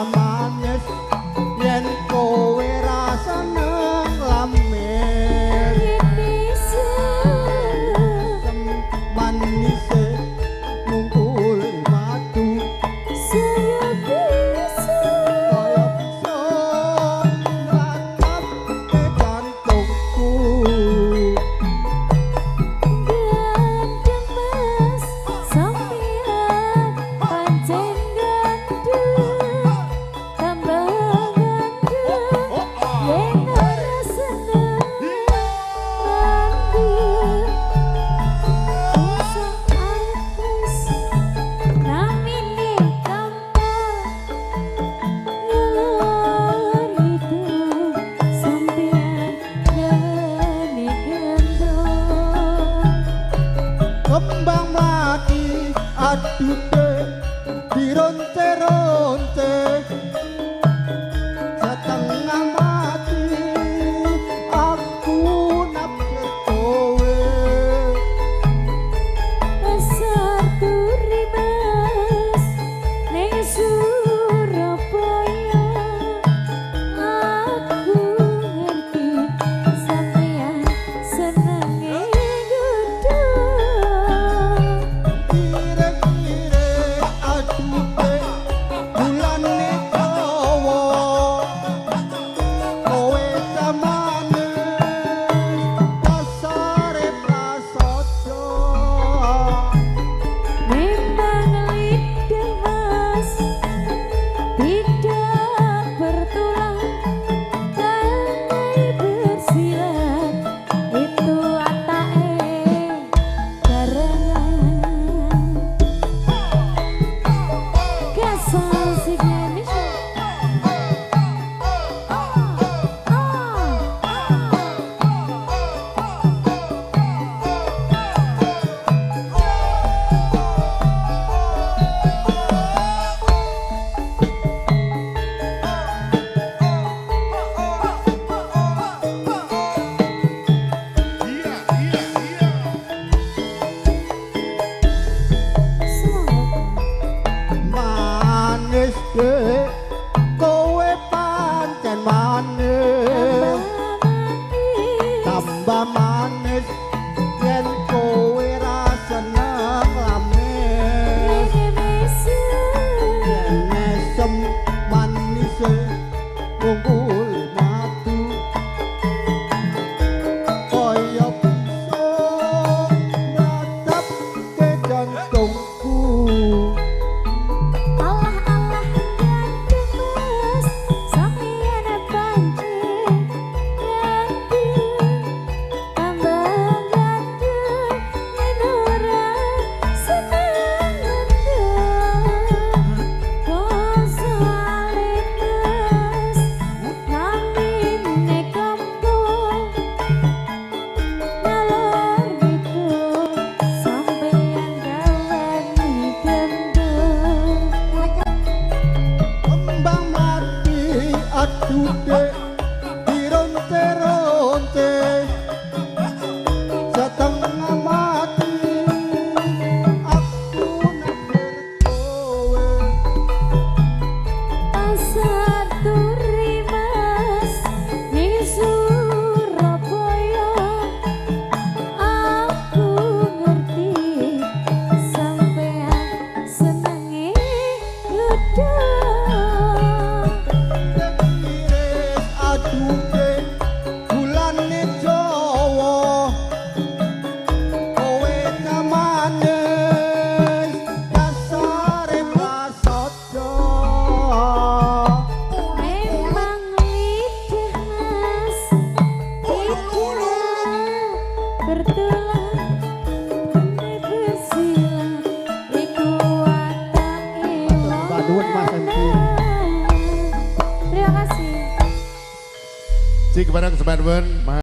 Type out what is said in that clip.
manis yen kowe rasa nang lamen manis ngumpul madu saya bisa kaya bisa natap ke jantungku kembang mati aduh dironte-ronte setengah mati aku naksir kowe pasar turi mas neng Surabaya aku ngerti sampeyan senenge gudo kowe pancen manis tambah manis yen kowe rasa nang lamen yen mesem manis ngumpul madu kaya bisa natap ke jantungku. Aduh dironte-ronte setengah mati aku naksir kowe pasar turi mas di Surabaya aku ngerti sampean senenge gudo bulane Jawa kowe manis dasare prasaja memang lidah mas bertulang bersilang iku watake terima kasih. Kepada kesempatan